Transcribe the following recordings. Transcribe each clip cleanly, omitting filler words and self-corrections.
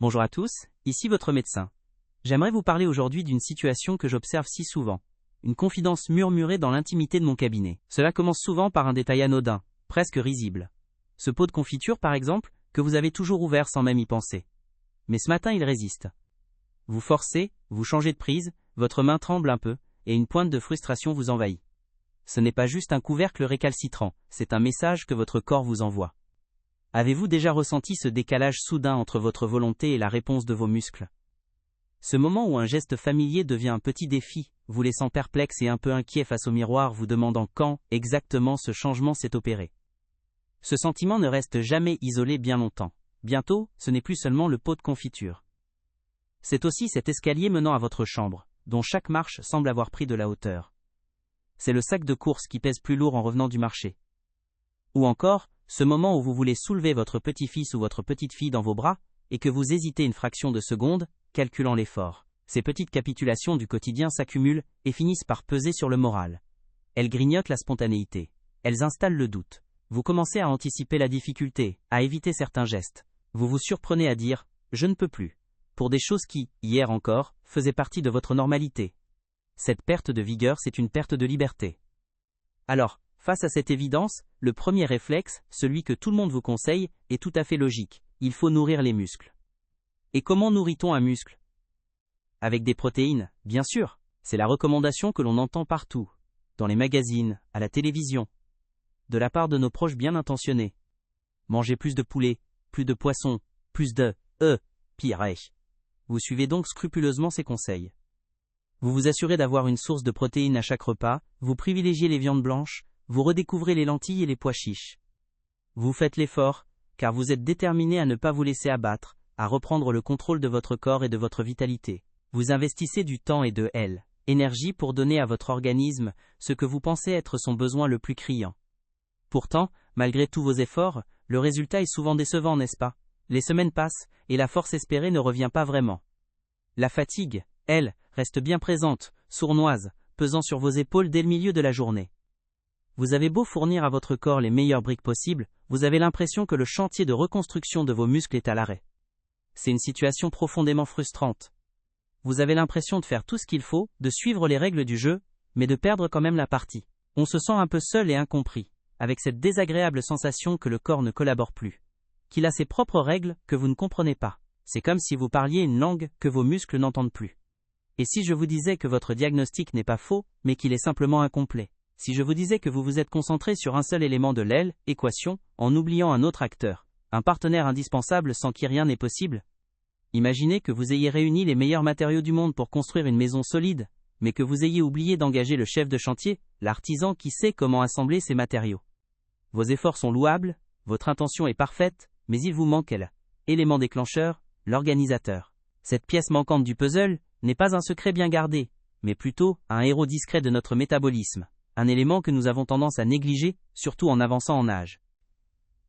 Bonjour à tous, ici votre médecin. J'aimerais vous parler aujourd'hui d'une situation que j'observe si souvent. Une confidence murmurée dans l'intimité de mon cabinet. Cela commence souvent par un détail anodin, presque risible. Ce pot de confiture par exemple, que vous avez toujours ouvert sans même y penser. Mais ce matin il résiste. Vous forcez, vous changez de prise, votre main tremble un peu, et une pointe de frustration vous envahit. Ce n'est pas juste un couvercle récalcitrant, c'est un message que votre corps vous envoie. Avez-vous déjà ressenti ce décalage soudain entre votre volonté et la réponse de vos muscles? Ce moment où un geste familier devient un petit défi, vous laissant perplexe et un peu inquiet face au miroir, vous demandant quand, exactement, ce changement s'est opéré. Ce sentiment ne reste jamais isolé bien longtemps. Bientôt, ce n'est plus seulement le pot de confiture. C'est aussi cet escalier menant à votre chambre, dont chaque marche semble avoir pris de la hauteur. C'est le sac de course qui pèse plus lourd en revenant du marché. Ou encore, ce moment où vous voulez soulever votre petit-fils ou votre petite-fille dans vos bras, et que vous hésitez une fraction de seconde, calculant l'effort. Ces petites capitulations du quotidien s'accumulent et finissent par peser sur le moral. Elles grignotent la spontanéité. Elles installent le doute. Vous commencez à anticiper la difficulté, à éviter certains gestes. Vous vous surprenez à dire « je ne peux plus », pour des choses qui, hier encore, faisaient partie de votre normalité. Cette perte de vigueur, c'est une perte de liberté. Alors, face à cette évidence, le premier réflexe, celui que tout le monde vous conseille, est tout à fait logique. Il faut nourrir les muscles. Et comment nourrit-on un muscle? Avec des protéines, bien sûr. C'est la recommandation que l'on entend partout. Dans les magazines, à la télévision. De la part de nos proches bien intentionnés. Mangez plus de poulet, plus de poisson, plus de pire. Vous suivez donc scrupuleusement ces conseils. Vous vous assurez d'avoir une source de protéines à chaque repas, vous privilégiez les viandes blanches, vous redécouvrez les lentilles et les pois chiches. Vous faites l'effort, car vous êtes déterminé à ne pas vous laisser abattre, à reprendre le contrôle de votre corps et de votre vitalité. Vous investissez du temps et de l'énergie pour donner à votre organisme ce que vous pensez être son besoin le plus criant. Pourtant, malgré tous vos efforts, le résultat est souvent décevant, n'est-ce pas? Les semaines passent, et la force espérée ne revient pas vraiment. La fatigue, elle, reste bien présente, sournoise, pesant sur vos épaules dès le milieu de la journée. Vous avez beau fournir à votre corps les meilleures briques possibles, vous avez l'impression que le chantier de reconstruction de vos muscles est à l'arrêt. C'est une situation profondément frustrante. Vous avez l'impression de faire tout ce qu'il faut, de suivre les règles du jeu, mais de perdre quand même la partie. On se sent un peu seul et incompris, avec cette désagréable sensation que le corps ne collabore plus, qu'il a ses propres règles que vous ne comprenez pas. C'est comme si vous parliez une langue que vos muscles n'entendent plus. Et si je vous disais que votre diagnostic n'est pas faux, mais qu'il est simplement incomplet? Si je vous disais que vous vous êtes concentré sur un seul élément de l'équation, en oubliant un autre acteur, un partenaire indispensable sans qui rien n'est possible? Imaginez que vous ayez réuni les meilleurs matériaux du monde pour construire une maison solide, mais que vous ayez oublié d'engager le chef de chantier, l'artisan qui sait comment assembler ces matériaux. Vos efforts sont louables, votre intention est parfaite, mais il vous manque l'élément déclencheur, l'organisateur. Cette pièce manquante du puzzle n'est pas un secret bien gardé, mais plutôt un héros discret de notre métabolisme. Un élément que nous avons tendance à négliger, surtout en avançant en âge.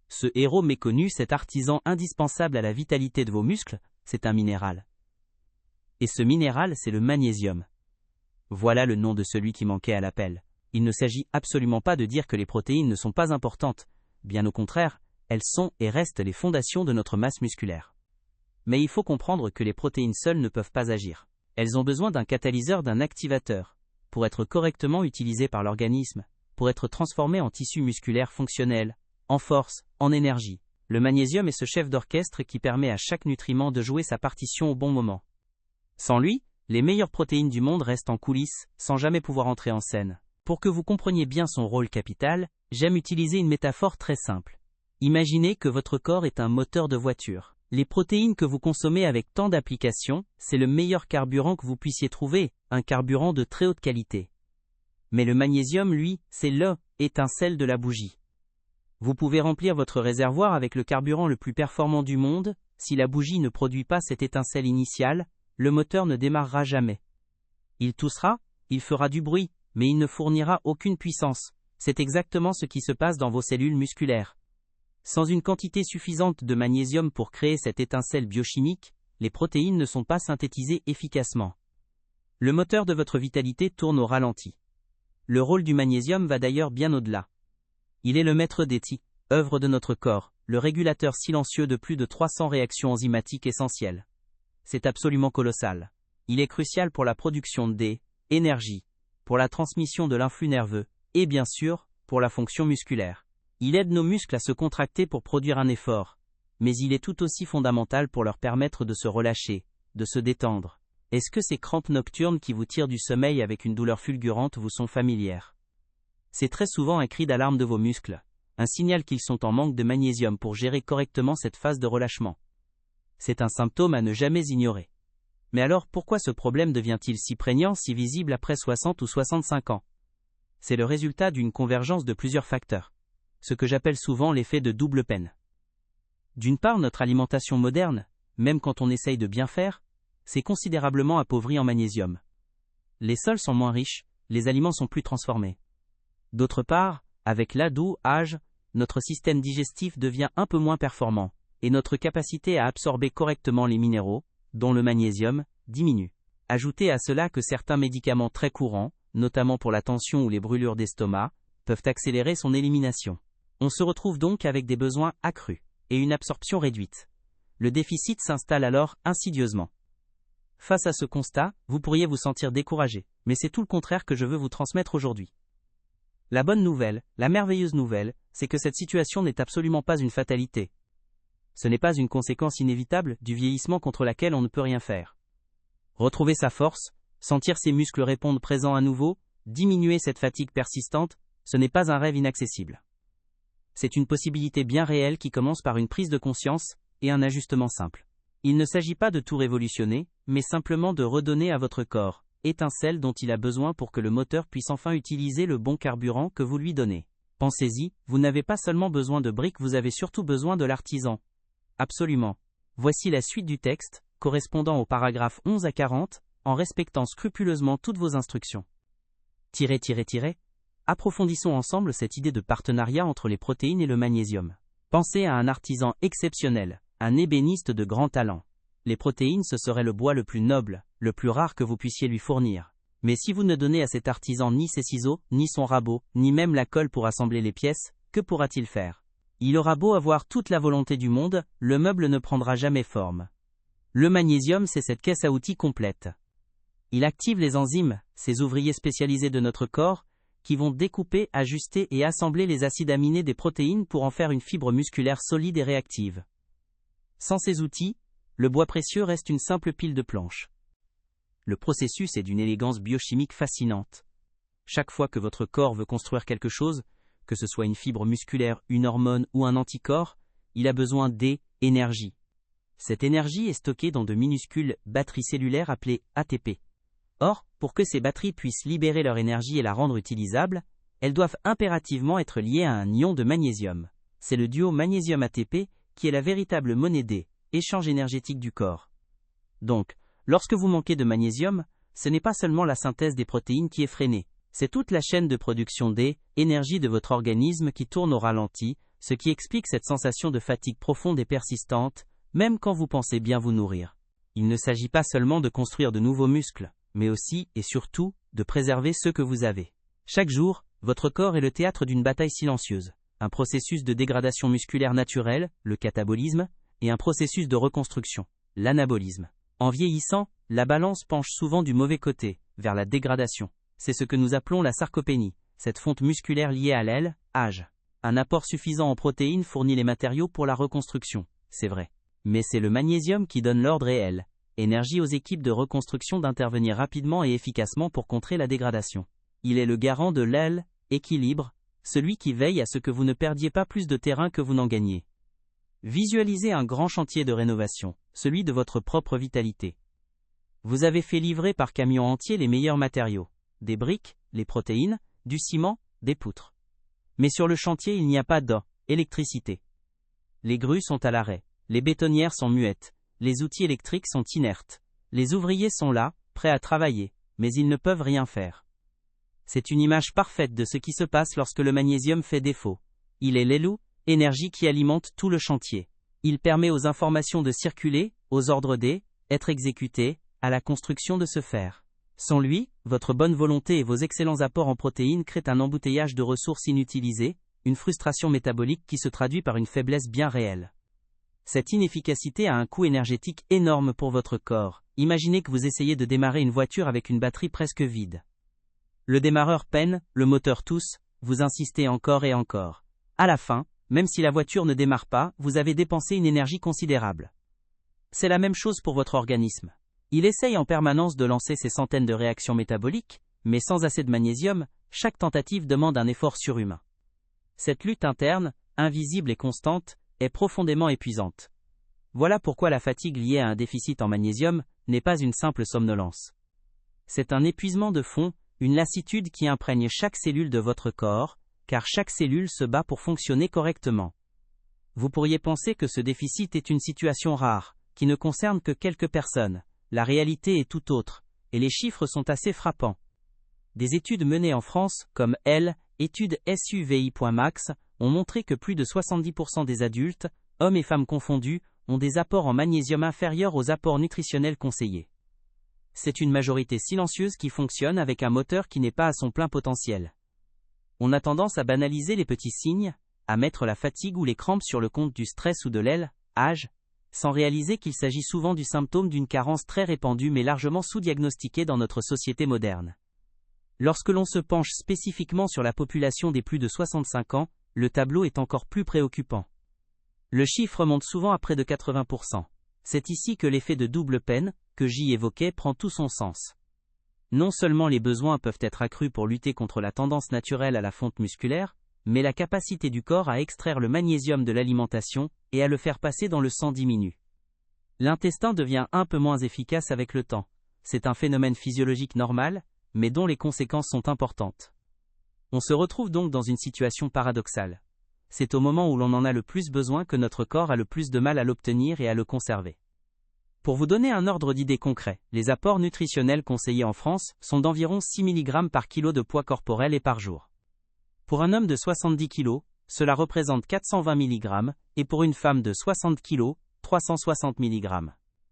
Ce héros méconnu, cet artisan indispensable à la vitalité de vos muscles, c'est un minéral. Et ce minéral, c'est le magnésium. Voilà le nom de celui qui manquait à l'appel. Il ne s'agit absolument pas de dire que les protéines ne sont pas importantes, bien au contraire, elles sont et restent les fondations de notre masse musculaire. Mais il faut comprendre que les protéines seules ne peuvent pas agir. Elles ont besoin d'un catalyseur, d'un activateur, pour être correctement utilisées par l'organisme, pour être transformées en tissu musculaire fonctionnel, en force, en énergie. Le magnésium est ce chef d'orchestre qui permet à chaque nutriment de jouer sa partition au bon moment. Sans lui, les meilleures protéines du monde restent en coulisses, sans jamais pouvoir entrer en scène. Pour que vous compreniez bien son rôle capital, j'aime utiliser une métaphore très simple. Imaginez que votre corps est un moteur de voiture. Les protéines que vous consommez avec tant d'applications, c'est le meilleur carburant que vous puissiez trouver, un carburant de très haute qualité. Mais le magnésium, lui, c'est l'étincelle de la bougie. Vous pouvez remplir votre réservoir avec le carburant le plus performant du monde, si la bougie ne produit pas cette étincelle initiale, le moteur ne démarrera jamais. Il toussera, il fera du bruit, mais il ne fournira aucune puissance. C'est exactement ce qui se passe dans vos cellules musculaires. Sans une quantité suffisante de magnésium pour créer cette étincelle biochimique, les protéines ne sont pas synthétisées efficacement. Le moteur de votre vitalité tourne au ralenti. Le rôle du magnésium va d'ailleurs bien au-delà. Il est le maître des œuvre de notre corps, le régulateur silencieux de plus de 300 réactions enzymatiques essentielles. C'est absolument colossal. Il est crucial pour la production d'énergie, pour la transmission de l'influx nerveux, et bien sûr, pour la fonction musculaire. Il aide nos muscles à se contracter pour produire un effort, mais il est tout aussi fondamental pour leur permettre de se relâcher, de se détendre. Est-ce que ces crampes nocturnes qui vous tirent du sommeil avec une douleur fulgurante vous sont familières? C'est très souvent un cri d'alarme de vos muscles, un signal qu'ils sont en manque de magnésium pour gérer correctement cette phase de relâchement. C'est un symptôme à ne jamais ignorer. Mais alors pourquoi ce problème devient-il si prégnant, si visible après 60 ou 65 ans? C'est le résultat d'une convergence de plusieurs facteurs. Ce que j'appelle souvent l'effet de double peine. D'une part, notre alimentation moderne, même quand on essaye de bien faire, s'est considérablement appauvrie en magnésium. Les sols sont moins riches, les aliments sont plus transformés. D'autre part, avec l'âge, notre système digestif devient un peu moins performant, et notre capacité à absorber correctement les minéraux, dont le magnésium, diminue. Ajoutez à cela que certains médicaments très courants, notamment pour la tension ou les brûlures d'estomac, peuvent accélérer son élimination. On se retrouve donc avec des besoins accrus, et une absorption réduite. Le déficit s'installe alors insidieusement. Face à ce constat, vous pourriez vous sentir découragé, mais c'est tout le contraire que je veux vous transmettre aujourd'hui. La bonne nouvelle, la merveilleuse nouvelle, c'est que cette situation n'est absolument pas une fatalité. Ce n'est pas une conséquence inévitable du vieillissement contre laquelle on ne peut rien faire. Retrouver sa force, sentir ses muscles répondre présents à nouveau, diminuer cette fatigue persistante, ce n'est pas un rêve inaccessible. C'est une possibilité bien réelle qui commence par une prise de conscience et un ajustement simple. Il ne s'agit pas de tout révolutionner, mais simplement de redonner à votre corps étincelle dont il a besoin pour que le moteur puisse enfin utiliser le bon carburant que vous lui donnez. Pensez-y, vous n'avez pas seulement besoin de briques, vous avez surtout besoin de l'artisan. Absolument. Voici la suite du texte, correspondant aux paragraphes 11 à 40, en respectant scrupuleusement toutes vos instructions. Approfondissons ensemble cette idée de partenariat entre les protéines et le magnésium. Pensez à un artisan exceptionnel, un ébéniste de grand talent. Les protéines, ce serait le bois le plus noble, le plus rare que vous puissiez lui fournir. Mais si vous ne donnez à cet artisan ni ses ciseaux, ni son rabot, ni même la colle pour assembler les pièces, que pourra-t-il faire? Il aura beau avoir toute la volonté du monde, le meuble ne prendra jamais forme. Le magnésium, c'est cette caisse à outils complète. Il active les enzymes, ces ouvriers spécialisés de notre corps, qui vont découper, ajuster et assembler les acides aminés des protéines pour en faire une fibre musculaire solide et réactive. Sans ces outils, le bois précieux reste une simple pile de planches. Le processus est d'une élégance biochimique fascinante. Chaque fois que votre corps veut construire quelque chose, que ce soit une fibre musculaire, une hormone ou un anticorps, il a besoin d'énergie. Cette énergie est stockée dans de minuscules batteries cellulaires appelées ATP. Or, pour que ces batteries puissent libérer leur énergie et la rendre utilisable, elles doivent impérativement être liées à un ion de magnésium. C'est le duo magnésium-ATP qui est la véritable monnaie des échanges énergétiques du corps. Donc, lorsque vous manquez de magnésium, ce n'est pas seulement la synthèse des protéines qui est freinée, c'est toute la chaîne de production d'énergie de votre organisme qui tourne au ralenti, ce qui explique cette sensation de fatigue profonde et persistante, même quand vous pensez bien vous nourrir. Il ne s'agit pas seulement de construire de nouveaux muscles, mais aussi, et surtout, de préserver ceux que vous avez. Chaque jour, votre corps est le théâtre d'une bataille silencieuse, un processus de dégradation musculaire naturelle, le catabolisme, et un processus de reconstruction, l'anabolisme. En vieillissant, la balance penche souvent du mauvais côté, vers la dégradation. C'est ce que nous appelons la sarcopénie, cette fonte musculaire liée à l'âge. Un apport suffisant en protéines fournit les matériaux pour la reconstruction, c'est vrai. Mais c'est le magnésium qui donne l'ordre réel. Énergie aux équipes de reconstruction d'intervenir rapidement et efficacement pour contrer la dégradation. Il est le garant de l'équilibre, celui qui veille à ce que vous ne perdiez pas plus de terrain que vous n'en gagnez. Visualisez un grand chantier de rénovation, celui de votre propre vitalité. Vous avez fait livrer par camion entier les meilleurs matériaux, des briques, les protéines, du ciment, des poutres. Mais sur le chantier il n'y a pas d'électricité. Les grues sont à l'arrêt, les bétonnières sont muettes, les outils électriques sont inertes. Les ouvriers sont là, prêts à travailler, mais ils ne peuvent rien faire. C'est une image parfaite de ce qui se passe lorsque le magnésium fait défaut. Il est l'énergie qui alimente tout le chantier. Il permet aux informations de circuler, aux ordres d'être exécutés, à la construction de se faire. Sans lui, votre bonne volonté et vos excellents apports en protéines créent un embouteillage de ressources inutilisées, une frustration métabolique qui se traduit par une faiblesse bien réelle. Cette inefficacité a un coût énergétique énorme pour votre corps. Imaginez que vous essayez de démarrer une voiture avec une batterie presque vide. Le démarreur peine, le moteur tousse, vous insistez encore et encore. À la fin, même si la voiture ne démarre pas, vous avez dépensé une énergie considérable. C'est la même chose pour votre organisme. Il essaye en permanence de lancer ses centaines de réactions métaboliques, mais sans assez de magnésium, chaque tentative demande un effort surhumain. Cette lutte interne, invisible et constante, est profondément épuisante. Voilà pourquoi la fatigue liée à un déficit en magnésium n'est pas une simple somnolence. C'est un épuisement de fond, une lassitude qui imprègne chaque cellule de votre corps, car chaque cellule se bat pour fonctionner correctement. Vous pourriez penser que ce déficit est une situation rare, qui ne concerne que quelques personnes. La réalité est tout autre, et les chiffres sont assez frappants. Des études menées en France, comme étude SUVI.max, ont montré que plus de 70% des adultes, hommes et femmes confondus, ont des apports en magnésium inférieurs aux apports nutritionnels conseillés. C'est une majorité silencieuse qui fonctionne avec un moteur qui n'est pas à son plein potentiel. On a tendance à banaliser les petits signes, à mettre la fatigue ou les crampes sur le compte du stress ou de l'âge, sans réaliser qu'il s'agit souvent du symptôme d'une carence très répandue mais largement sous-diagnostiquée dans notre société moderne. Lorsque l'on se penche spécifiquement sur la population des plus de 65 ans, le tableau est encore plus préoccupant. Le chiffre monte souvent à près de 80%. C'est ici que l'effet de double peine, que j'y évoquais, prend tout son sens. Non seulement les besoins peuvent être accrus pour lutter contre la tendance naturelle à la fonte musculaire, mais la capacité du corps à extraire le magnésium de l'alimentation et à le faire passer dans le sang diminue. L'intestin devient un peu moins efficace avec le temps. C'est un phénomène physiologique normal, mais dont les conséquences sont importantes. On se retrouve donc dans une situation paradoxale. C'est au moment où l'on en a le plus besoin que notre corps a le plus de mal à l'obtenir et à le conserver. Pour vous donner un ordre d'idée concret, les apports nutritionnels conseillés en France sont d'environ 6 mg par kilo de poids corporel et par jour. Pour un homme de 70 kg, cela représente 420 mg, et pour une femme de 60 kg, 360 mg.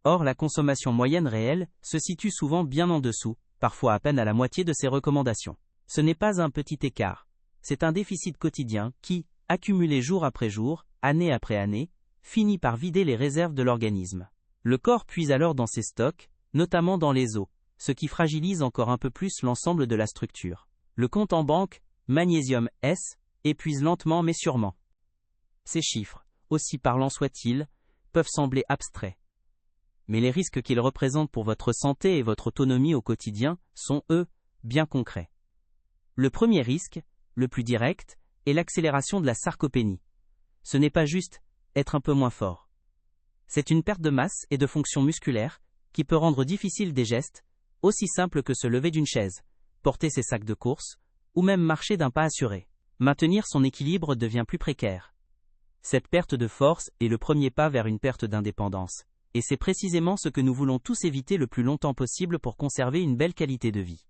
Or, la consommation moyenne réelle se situe souvent bien en dessous, parfois à peine à la moitié de ces recommandations. Ce n'est pas un petit écart, c'est un déficit quotidien qui, accumulé jour après jour, année après année, finit par vider les réserves de l'organisme. Le corps puise alors dans ses stocks, notamment dans les os, ce qui fragilise encore un peu plus l'ensemble de la structure. Le compte en banque, Magnésium S, épuise lentement mais sûrement. Ces chiffres, aussi parlants soient-ils, peuvent sembler abstraits. Mais les risques qu'ils représentent pour votre santé et votre autonomie au quotidien sont, eux, bien concrets. Le premier risque, le plus direct, est l'accélération de la sarcopénie. Ce n'est pas juste être un peu moins fort. C'est une perte de masse et de fonction musculaire qui peut rendre difficile des gestes, aussi simples que se lever d'une chaise, porter ses sacs de course, ou même marcher d'un pas assuré. Maintenir son équilibre devient plus précaire. Cette perte de force est le premier pas vers une perte d'indépendance, et c'est précisément ce que nous voulons tous éviter le plus longtemps possible pour conserver une belle qualité de vie.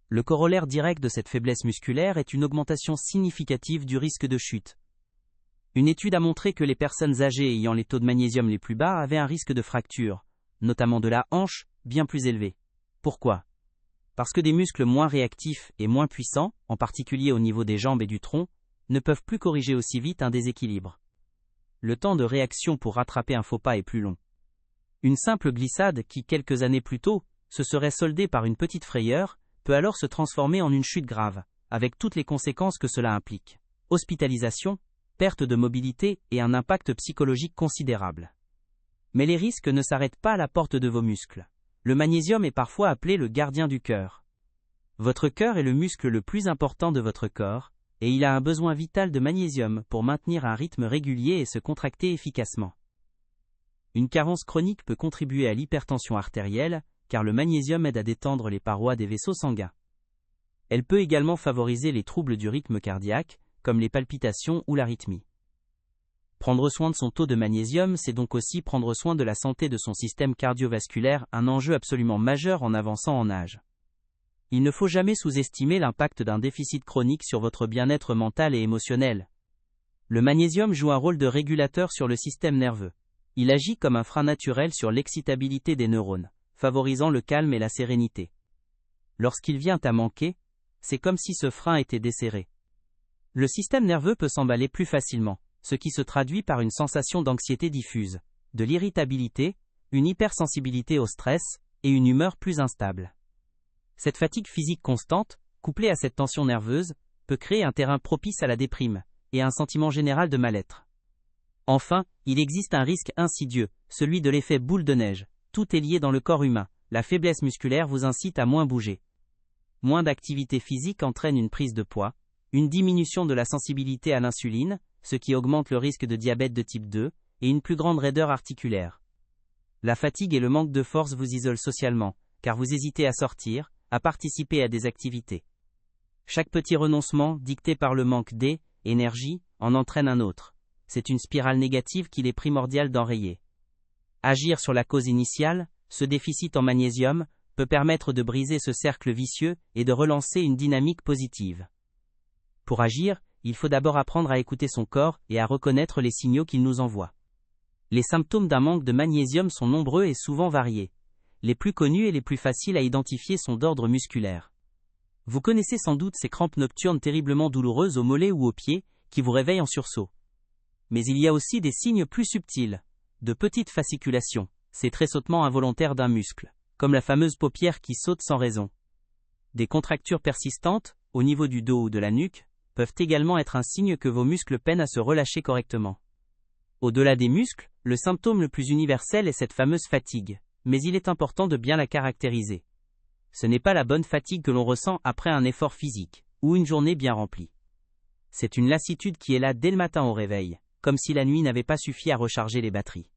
Le corollaire direct de cette faiblesse musculaire est une augmentation significative du risque de chute. Une étude a montré que les personnes âgées ayant les taux de magnésium les plus bas avaient un risque de fracture, notamment de la hanche, bien plus élevé. Pourquoi ? Parce que des muscles moins réactifs et moins puissants, en particulier au niveau des jambes et du tronc, ne peuvent plus corriger aussi vite un déséquilibre. Le temps de réaction pour rattraper un faux pas est plus long. Une simple glissade qui, quelques années plus tôt, se serait soldée par une petite frayeur, peut alors se transformer en une chute grave, avec toutes les conséquences que cela implique. Hospitalisation, perte de mobilité et un impact psychologique considérable. Mais les risques ne s'arrêtent pas à la porte de vos muscles. Le magnésium est parfois appelé le gardien du cœur. Votre cœur est le muscle le plus important de votre corps, et il a un besoin vital de magnésium pour maintenir un rythme régulier et se contracter efficacement. Une carence chronique peut contribuer à l'hypertension artérielle, car le magnésium aide à détendre les parois des vaisseaux sanguins. Elle peut également favoriser les troubles du rythme cardiaque, comme les palpitations ou l'arythmie. Prendre soin de son taux de magnésium, c'est donc aussi prendre soin de la santé de son système cardiovasculaire, un enjeu absolument majeur en avançant en âge. Il ne faut jamais sous-estimer l'impact d'un déficit chronique sur votre bien-être mental et émotionnel. Le magnésium joue un rôle de régulateur sur le système nerveux. Il agit comme un frein naturel sur l'excitabilité des neurones, favorisant le calme et la sérénité. Lorsqu'il vient à manquer, c'est comme si ce frein était desserré. Le système nerveux peut s'emballer plus facilement, ce qui se traduit par une sensation d'anxiété diffuse, de l'irritabilité, une hypersensibilité au stress et une humeur plus instable. Cette fatigue physique constante, couplée à cette tension nerveuse, peut créer un terrain propice à la déprime et à un sentiment général de mal-être. Enfin, il existe un risque insidieux, celui de l'effet boule de neige. Tout est lié dans le corps humain. La faiblesse musculaire vous incite à moins bouger. Moins d'activité physique entraîne une prise de poids, une diminution de la sensibilité à l'insuline, ce qui augmente le risque de diabète de type 2, et une plus grande raideur articulaire. La fatigue et le manque de force vous isolent socialement, car vous hésitez à sortir, à participer à des activités. Chaque petit renoncement, dicté par le manque d'énergie, en entraîne un autre. C'est une spirale négative qu'il est primordial d'enrayer. Agir sur la cause initiale, ce déficit en magnésium, peut permettre de briser ce cercle vicieux et de relancer une dynamique positive. Pour agir, il faut d'abord apprendre à écouter son corps et à reconnaître les signaux qu'il nous envoie. Les symptômes d'un manque de magnésium sont nombreux et souvent variés. Les plus connus et les plus faciles à identifier sont d'ordre musculaire. Vous connaissez sans doute ces crampes nocturnes terriblement douloureuses aux mollets ou aux pieds, qui vous réveillent en sursaut. Mais il y a aussi des signes plus subtils, de petites fasciculations, ces tressautements involontaires d'un muscle, comme la fameuse paupière qui saute sans raison. Des contractures persistantes, au niveau du dos ou de la nuque, peuvent également être un signe que vos muscles peinent à se relâcher correctement. Au-delà des muscles, le symptôme le plus universel est cette fameuse fatigue, mais il est important de bien la caractériser. Ce n'est pas la bonne fatigue que l'on ressent après un effort physique, ou une journée bien remplie. C'est une lassitude qui est là dès le matin au réveil, comme si la nuit n'avait pas suffi à recharger les batteries.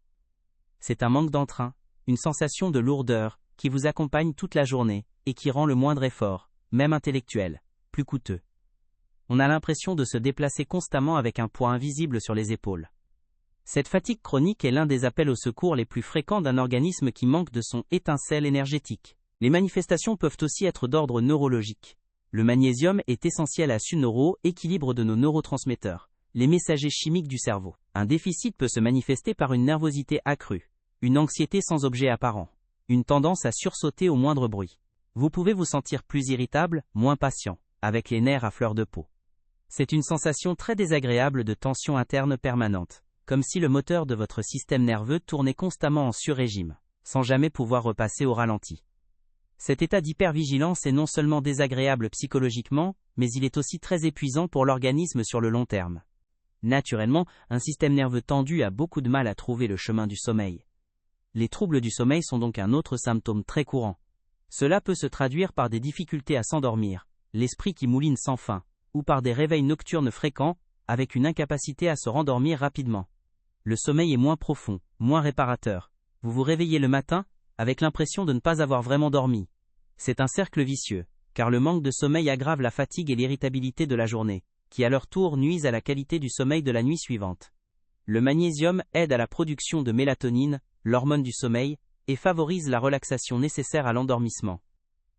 C'est un manque d'entrain, une sensation de lourdeur, qui vous accompagne toute la journée, et qui rend le moindre effort, même intellectuel, plus coûteux. On a l'impression de se déplacer constamment avec un poids invisible sur les épaules. Cette fatigue chronique est l'un des appels au secours les plus fréquents d'un organisme qui manque de son étincelle énergétique. Les manifestations peuvent aussi être d'ordre neurologique. Le magnésium est essentiel à ce neuro-équilibre de nos neurotransmetteurs, les messagers chimiques du cerveau. Un déficit peut se manifester par une nervosité accrue, une anxiété sans objet apparent, une tendance à sursauter au moindre bruit. Vous pouvez vous sentir plus irritable, moins patient, avec les nerfs à fleur de peau. C'est une sensation très désagréable de tension interne permanente, comme si le moteur de votre système nerveux tournait constamment en sur-régime, sans jamais pouvoir repasser au ralenti. Cet état d'hypervigilance est non seulement désagréable psychologiquement, mais il est aussi très épuisant pour l'organisme sur le long terme. Naturellement, un système nerveux tendu a beaucoup de mal à trouver le chemin du sommeil. Les troubles du sommeil sont donc un autre symptôme très courant. Cela peut se traduire par des difficultés à s'endormir, l'esprit qui mouline sans fin, ou par des réveils nocturnes fréquents, avec une incapacité à se rendormir rapidement. Le sommeil est moins profond, moins réparateur. Vous vous réveillez le matin, avec l'impression de ne pas avoir vraiment dormi. C'est un cercle vicieux, car le manque de sommeil aggrave la fatigue et l'irritabilité de la journée, qui à leur tour nuisent à la qualité du sommeil de la nuit suivante. Le magnésium aide à la production de mélatonine, l'hormone du sommeil, et favorise la relaxation nécessaire à l'endormissement.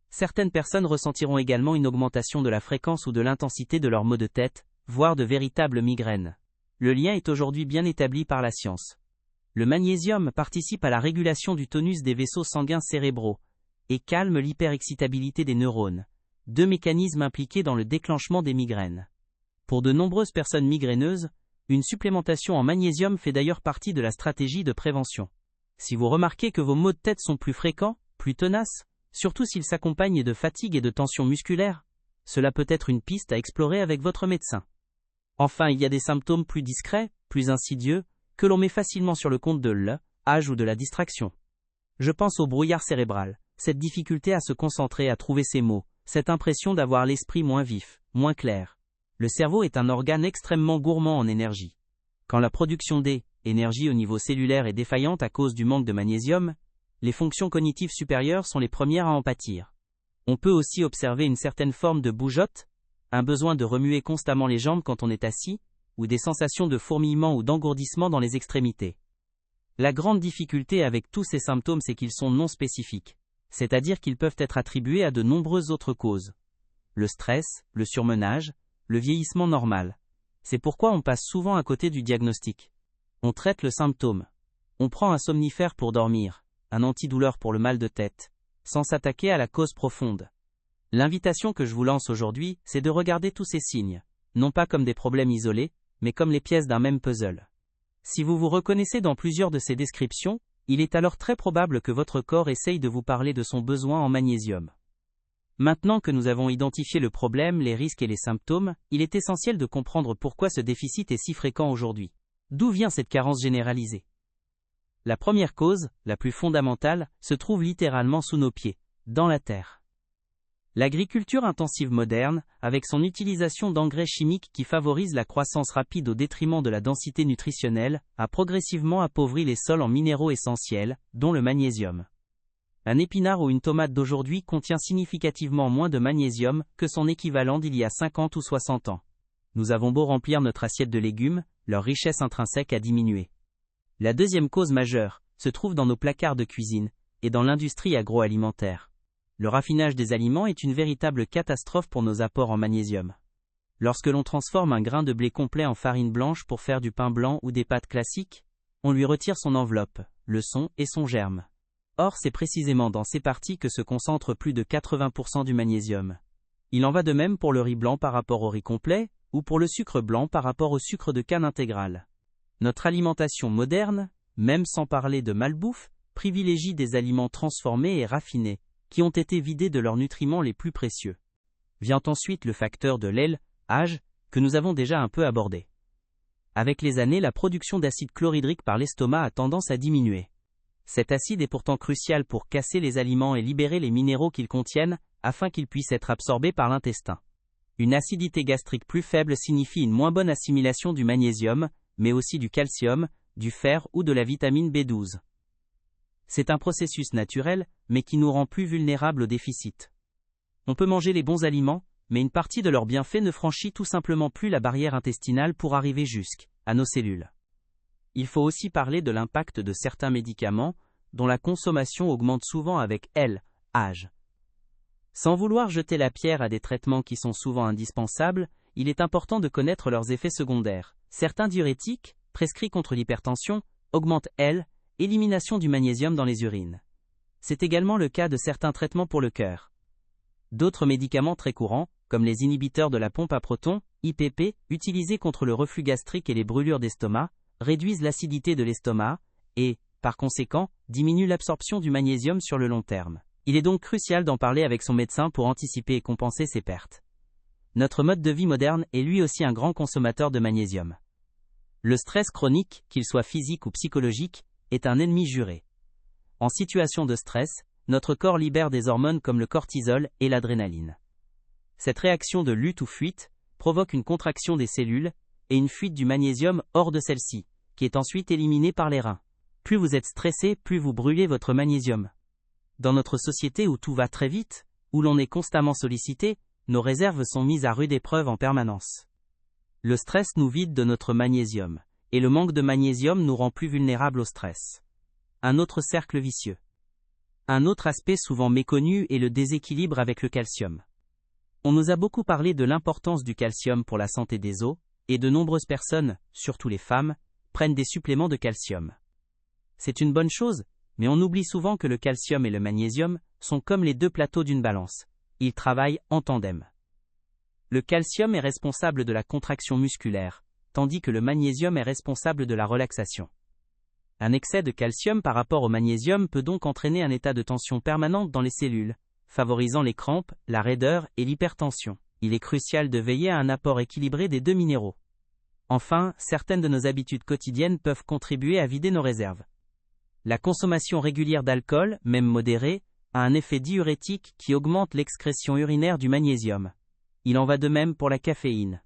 Certaines personnes ressentiront également une augmentation de la fréquence ou de l'intensité de leurs maux de tête, voire de véritables migraines. Le lien est aujourd'hui bien établi par la science. Le magnésium participe à la régulation du tonus des vaisseaux sanguins cérébraux et calme l'hyperexcitabilité des neurones, deux mécanismes impliqués dans le déclenchement des migraines. Pour de nombreuses personnes migraineuses, une supplémentation en magnésium fait d'ailleurs partie de la stratégie de prévention. Si vous remarquez que vos maux de tête sont plus fréquents, plus tenaces, surtout s'ils s'accompagnent de fatigue et de tension musculaire, cela peut être une piste à explorer avec votre médecin. Enfin, il y a des symptômes plus discrets, plus insidieux, que l'on met facilement sur le compte de l'âge ou de la distraction. Je pense au brouillard cérébral, cette difficulté à se concentrer, à trouver ses mots, cette impression d'avoir l'esprit moins vif, moins clair. Le cerveau est un organe extrêmement gourmand en énergie. Quand la production d'énergie au niveau cellulaire est défaillante à cause du manque de magnésium, les fonctions cognitives supérieures sont les premières à en pâtir. On peut aussi observer une certaine forme de bougeotte, un besoin de remuer constamment les jambes quand on est assis, ou des sensations de fourmillement ou d'engourdissement dans les extrémités. La grande difficulté avec tous ces symptômes, c'est qu'ils sont non spécifiques, c'est-à-dire qu'ils peuvent être attribués à de nombreuses autres causes. Le stress, le surmenage, le vieillissement normal. C'est pourquoi on passe souvent à côté du diagnostic. On traite le symptôme. On prend un somnifère pour dormir, un antidouleur pour le mal de tête, sans s'attaquer à la cause profonde. L'invitation que je vous lance aujourd'hui, c'est de regarder tous ces signes, non pas comme des problèmes isolés, mais comme les pièces d'un même puzzle. Si vous vous reconnaissez dans plusieurs de ces descriptions, il est alors très probable que votre corps essaye de vous parler de son besoin en magnésium. Maintenant que nous avons identifié le problème, les risques et les symptômes, il est essentiel de comprendre pourquoi ce déficit est si fréquent aujourd'hui. D'où vient cette carence généralisée? La première cause, la plus fondamentale, se trouve littéralement sous nos pieds, dans la terre. L'agriculture intensive moderne, avec son utilisation d'engrais chimiques qui favorisent la croissance rapide au détriment de la densité nutritionnelle, a progressivement appauvri les sols en minéraux essentiels, dont le magnésium. Un épinard ou une tomate d'aujourd'hui contient significativement moins de magnésium que son équivalent d'il y a 50 ou 60 ans. Nous avons beau remplir notre assiette de légumes, leur richesse intrinsèque a diminué. La deuxième cause majeure se trouve dans nos placards de cuisine et dans l'industrie agroalimentaire. Le raffinage des aliments est une véritable catastrophe pour nos apports en magnésium. Lorsque l'on transforme un grain de blé complet en farine blanche pour faire du pain blanc ou des pâtes classiques, on lui retire son enveloppe, le son et son germe. Or, c'est précisément dans ces parties que se concentre plus de 80% du magnésium. Il en va de même pour le riz blanc par rapport au riz complet, ou pour le sucre blanc par rapport au sucre de canne intégral. Notre alimentation moderne, même sans parler de malbouffe, privilégie des aliments transformés et raffinés, qui ont été vidés de leurs nutriments les plus précieux. Vient ensuite le facteur de l'âge, que nous avons déjà un peu abordé. Avec les années, la production d'acide chlorhydrique par l'estomac a tendance à diminuer. Cet acide est pourtant crucial pour casser les aliments et libérer les minéraux qu'ils contiennent, afin qu'ils puissent être absorbés par l'intestin. Une acidité gastrique plus faible signifie une moins bonne assimilation du magnésium, mais aussi du calcium, du fer ou de la vitamine B12. C'est un processus naturel, mais qui nous rend plus vulnérables au déficit. On peut manger les bons aliments, mais une partie de leurs bienfaits ne franchit tout simplement plus la barrière intestinale pour arriver jusqu'à nos cellules. Il faut aussi parler de l'impact de certains médicaments, dont la consommation augmente souvent avec l'âge. Sans vouloir jeter la pierre à des traitements qui sont souvent indispensables, il est important de connaître leurs effets secondaires. Certains diurétiques, prescrits contre l'hypertension, augmentent l'élimination du magnésium dans les urines. C'est également le cas de certains traitements pour le cœur. D'autres médicaments très courants, comme les inhibiteurs de la pompe à protons, IPP, utilisés contre le reflux gastrique et les brûlures d'estomac, réduisent l'acidité de l'estomac et, par conséquent, diminuent l'absorption du magnésium sur le long terme. Il est donc crucial d'en parler avec son médecin pour anticiper et compenser ces pertes. Notre mode de vie moderne est lui aussi un grand consommateur de magnésium. Le stress chronique, qu'il soit physique ou psychologique, est un ennemi juré. En situation de stress, notre corps libère des hormones comme le cortisol et l'adrénaline. Cette réaction de lutte ou fuite provoque une contraction des cellules et une fuite du magnésium hors de celle-ci, qui est ensuite éliminée par les reins. Plus vous êtes stressé, plus vous brûlez votre magnésium. Dans notre société où tout va très vite, où l'on est constamment sollicité, nos réserves sont mises à rude épreuve en permanence. Le stress nous vide de notre magnésium, et le manque de magnésium nous rend plus vulnérables au stress. Un autre cercle vicieux. Un autre aspect souvent méconnu est le déséquilibre avec le calcium. On nous a beaucoup parlé de l'importance du calcium pour la santé des os, et de nombreuses personnes, surtout les femmes, prennent des suppléments de calcium. C'est une bonne chose, mais on oublie souvent que le calcium et le magnésium sont comme les deux plateaux d'une balance. Ils travaillent en tandem. Le calcium est responsable de la contraction musculaire, tandis que le magnésium est responsable de la relaxation. Un excès de calcium par rapport au magnésium peut donc entraîner un état de tension permanente dans les cellules, favorisant les crampes, la raideur et l'hypertension. Il est crucial de veiller à un apport équilibré des deux minéraux. Enfin, certaines de nos habitudes quotidiennes peuvent contribuer à vider nos réserves. La consommation régulière d'alcool, même modérée, a un effet diurétique qui augmente l'excrétion urinaire du magnésium. Il en va de même pour la caféine.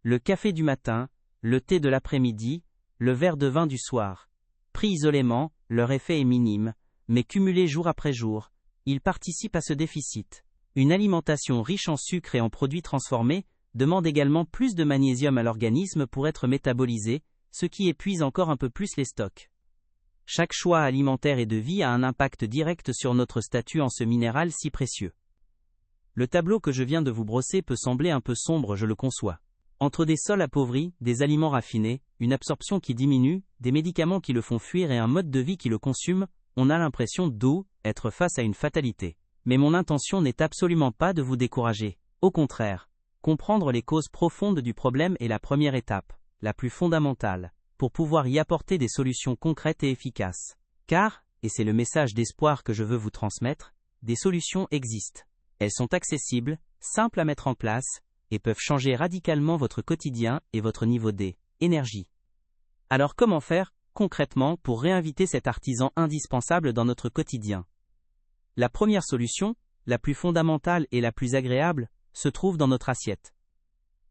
Le café du matin, le thé de l'après-midi, le verre de vin du soir. Pris isolément, leur effet est minime, mais cumulés jour après jour, ils participent à ce déficit. Une alimentation riche en sucre et en produits transformés demande également plus de magnésium à l'organisme pour être métabolisé, ce qui épuise encore un peu plus les stocks. Chaque choix alimentaire et de vie a un impact direct sur notre statut en ce minéral si précieux. Le tableau que je viens de vous brosser peut sembler un peu sombre, je le conçois. Entre des sols appauvris, des aliments raffinés, une absorption qui diminue, des médicaments qui le font fuir et un mode de vie qui le consume, on a l'impression d'être face à une fatalité. Mais mon intention n'est absolument pas de vous décourager. Au contraire, Comprendre les causes profondes du problème est la première étape, la plus fondamentale, pour pouvoir y apporter des solutions concrètes et efficaces. Car, et c'est le message d'espoir que je veux vous transmettre, des solutions existent. Elles sont accessibles, simples à mettre en place, et peuvent changer radicalement votre quotidien et votre niveau d'énergie. Alors comment faire, concrètement, pour réinviter cet artisan indispensable dans notre quotidien? La première solution, la plus fondamentale et la plus agréable, se trouve dans notre assiette.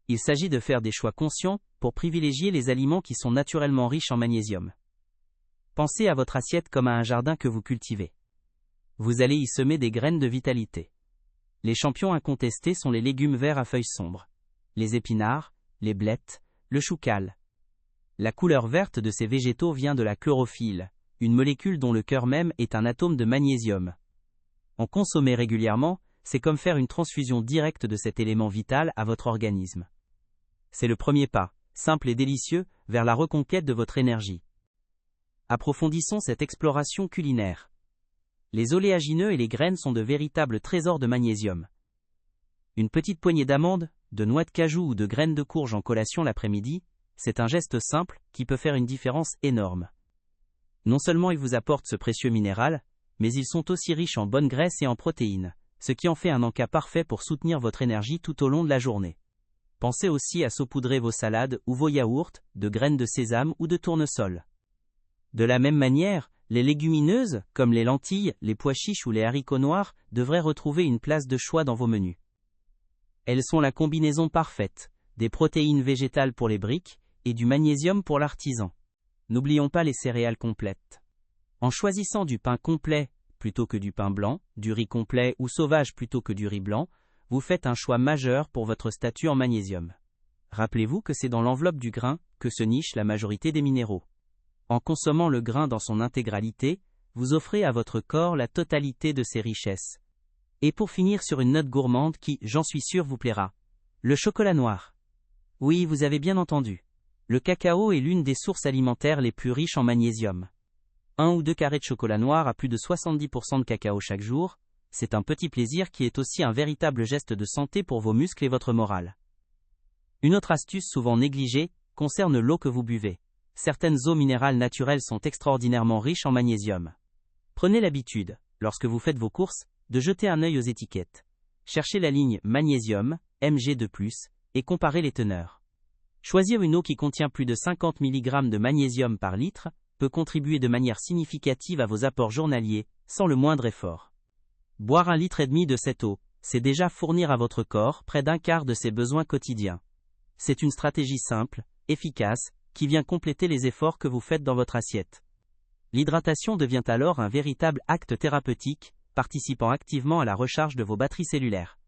Il s'agit de faire des choix conscients pour privilégier les aliments qui sont naturellement riches en magnésium. Pensez à votre assiette comme à un jardin que vous cultivez. Vous allez y semer des graines de vitalité. Les champions incontestés sont les légumes verts à feuilles sombres, les épinards, les blettes, le choucal. La couleur verte de ces végétaux vient de la chlorophylle, une molécule dont le cœur même est un atome de magnésium. En consommer régulièrement, c'est comme faire une transfusion directe de cet élément vital à votre organisme. C'est le premier pas, simple et délicieux, vers la reconquête de votre énergie. Approfondissons cette exploration culinaire. Les oléagineux et les graines sont de véritables trésors de magnésium. Une petite poignée d'amandes, de noix de cajou ou de graines de courge en collation l'après-midi, c'est un geste simple qui peut faire une différence énorme. Non seulement ils vous apportent ce précieux minéral, mais ils sont aussi riches en bonnes graisses et en protéines, ce qui en fait un encas parfait pour soutenir votre énergie tout au long de la journée. Pensez aussi à saupoudrer vos salades ou vos yaourts de graines de sésame ou de tournesol. De la même manière, les légumineuses, comme les lentilles, les pois chiches ou les haricots noirs, devraient retrouver une place de choix dans vos menus. Elles sont la combinaison parfaite, des protéines végétales pour les briques et du magnésium pour l'artisan. N'oublions pas les céréales complètes. En choisissant du pain complet plutôt que du pain blanc, du riz complet ou sauvage plutôt que du riz blanc, vous faites un choix majeur pour votre statut en magnésium. Rappelez-vous que c'est dans l'enveloppe du grain que se niche la majorité des minéraux. En consommant le grain dans son intégralité, vous offrez à votre corps la totalité de ses richesses. Et pour finir sur une note gourmande qui, j'en suis sûr, vous plaira. Le chocolat noir. Oui, vous avez bien entendu. Le cacao est l'une des sources alimentaires les plus riches en magnésium. 1 ou 2 carrés de chocolat noir à plus de 70% de cacao chaque jour, c'est un petit plaisir qui est aussi un véritable geste de santé pour vos muscles et votre morale. Une autre astuce souvent négligée concerne l'eau que vous buvez. Certaines eaux minérales naturelles sont extraordinairement riches en magnésium. Prenez l'habitude, lorsque vous faites vos courses, de jeter un œil aux étiquettes. Cherchez la ligne magnésium, Mg2+, et comparez les teneurs. Choisir une eau qui contient plus de 50 mg de magnésium par litre peut contribuer de manière significative à vos apports journaliers, sans le moindre effort. Boire 1,5 litre de cette eau, c'est déjà fournir à votre corps près d'un quart de ses besoins quotidiens. C'est une stratégie simple, efficace, qui vient compléter les efforts que vous faites dans votre assiette. L'hydratation devient alors un véritable acte thérapeutique, participant activement à la recharge de vos batteries cellulaires.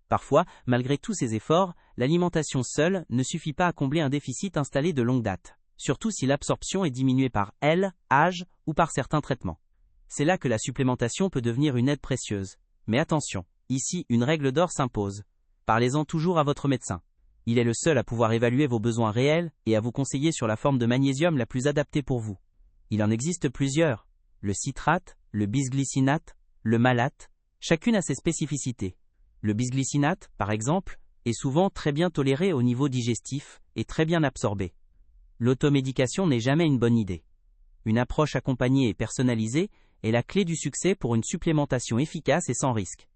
Parfois, malgré tous ces efforts, l'alimentation seule ne suffit pas à combler un déficit installé de longue date, surtout si l'absorption est diminuée par âge ou par certains traitements. C'est là que la supplémentation peut devenir une aide précieuse. Mais attention, ici, une règle d'or s'impose. Parlez-en toujours à votre médecin. Il est le seul à pouvoir évaluer vos besoins réels et à vous conseiller sur la forme de magnésium la plus adaptée pour vous. Il en existe plusieurs. Le citrate, le bisglycinate, le malate, chacune a ses spécificités. Le bisglycinate, par exemple, est souvent très bien toléré au niveau digestif et très bien absorbé. L'automédication n'est jamais une bonne idée. Une approche accompagnée et personnalisée est la clé du succès pour une supplémentation efficace et sans risque.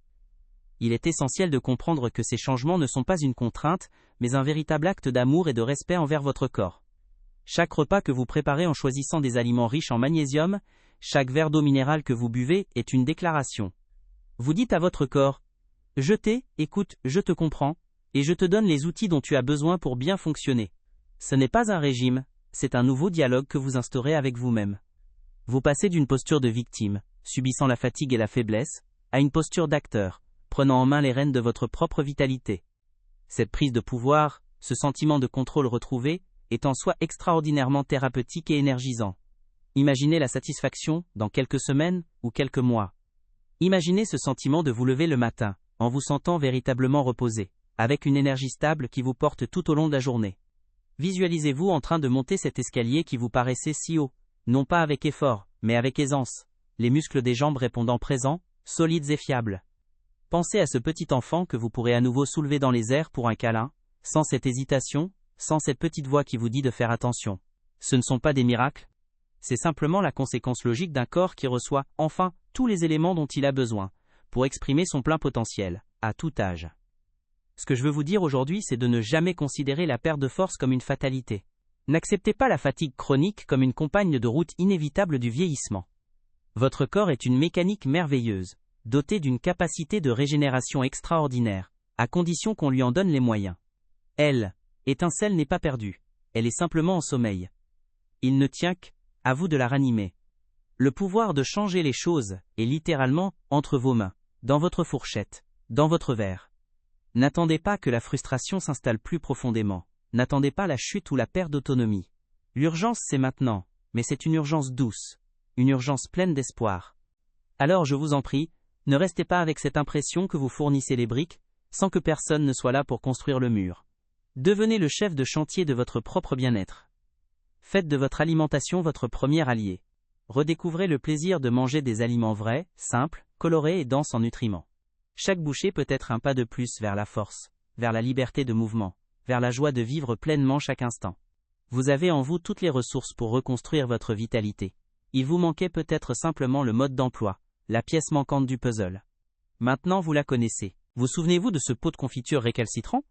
Il est essentiel de comprendre que ces changements ne sont pas une contrainte, mais un véritable acte d'amour et de respect envers votre corps. Chaque repas que vous préparez en choisissant des aliments riches en magnésium, chaque verre d'eau minérale que vous buvez est une déclaration. Vous dites à votre corps « écoute, je te comprends, et je te donne les outils dont tu as besoin pour bien fonctionner ». Ce n'est pas un régime, c'est un nouveau dialogue que vous instaurez avec vous-même. Vous passez d'une posture de victime, subissant la fatigue et la faiblesse, à une posture d'acteur, prenant en main les rênes de votre propre vitalité. Cette prise de pouvoir, ce sentiment de contrôle retrouvé, est en soi extraordinairement thérapeutique et énergisant. Imaginez la satisfaction dans quelques semaines ou quelques mois. Imaginez ce sentiment de vous lever le matin, en vous sentant véritablement reposé, avec une énergie stable qui vous porte tout au long de la journée. Visualisez-vous en train de monter cet escalier qui vous paraissait si haut, non pas avec effort, mais avec aisance, les muscles des jambes répondant présents, solides et fiables. Pensez à ce petit enfant que vous pourrez à nouveau soulever dans les airs pour un câlin, sans cette hésitation, sans cette petite voix qui vous dit de faire attention. Ce ne sont pas des miracles. C'est simplement la conséquence logique d'un corps qui reçoit, enfin, tous les éléments dont il a besoin, pour exprimer son plein potentiel, à tout âge. Ce que je veux vous dire aujourd'hui, c'est de ne jamais considérer la perte de force comme une fatalité. N'acceptez pas la fatigue chronique comme une compagne de route inévitable du vieillissement. Votre corps est une mécanique merveilleuse, dotée d'une capacité de régénération extraordinaire, à condition qu'on lui en donne les moyens. Elle, étincelle n'est pas perdue, elle est simplement en sommeil. Il ne tient qu'à vous de la ranimer. Le pouvoir de changer les choses est littéralement entre vos mains, dans votre fourchette, dans votre verre. N'attendez pas que la frustration s'installe plus profondément. N'attendez pas la chute ou la perte d'autonomie. L'urgence c'est maintenant, mais c'est une urgence douce, une urgence pleine d'espoir. Alors je vous en prie, ne restez pas avec cette impression que vous fournissez les briques, sans que personne ne soit là pour construire le mur. Devenez le chef de chantier de votre propre bien-être. Faites de votre alimentation votre premier allié. Redécouvrez le plaisir de manger des aliments vrais, simples, colorés et denses en nutriments. Chaque bouchée peut être un pas de plus vers la force, vers la liberté de mouvement, vers la joie de vivre pleinement chaque instant. Vous avez en vous toutes les ressources pour reconstruire votre vitalité. Il vous manquait peut-être simplement le mode d'emploi, la pièce manquante du puzzle. Maintenant vous la connaissez. Vous souvenez-vous de ce pot de confiture récalcitrant ?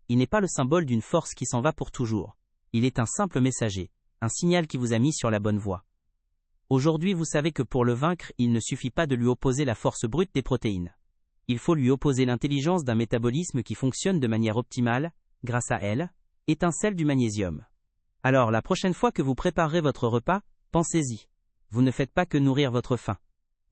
Il n'est pas le symbole d'une force qui s'en va pour toujours. Il est un simple messager, un signal qui vous a mis sur la bonne voie. Aujourd'hui vous savez que pour le vaincre, il ne suffit pas de lui opposer la force brute des protéines. Il faut lui opposer l'intelligence d'un métabolisme qui fonctionne de manière optimale, grâce à elle, étincelle du magnésium. Alors la prochaine fois que vous préparerez votre repas, pensez-y. Vous ne faites pas que nourrir votre faim.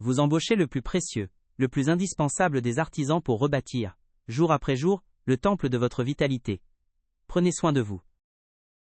Vous embauchez le plus précieux, le plus indispensable des artisans pour rebâtir, jour après jour, le temple de votre vitalité. Prenez soin de vous.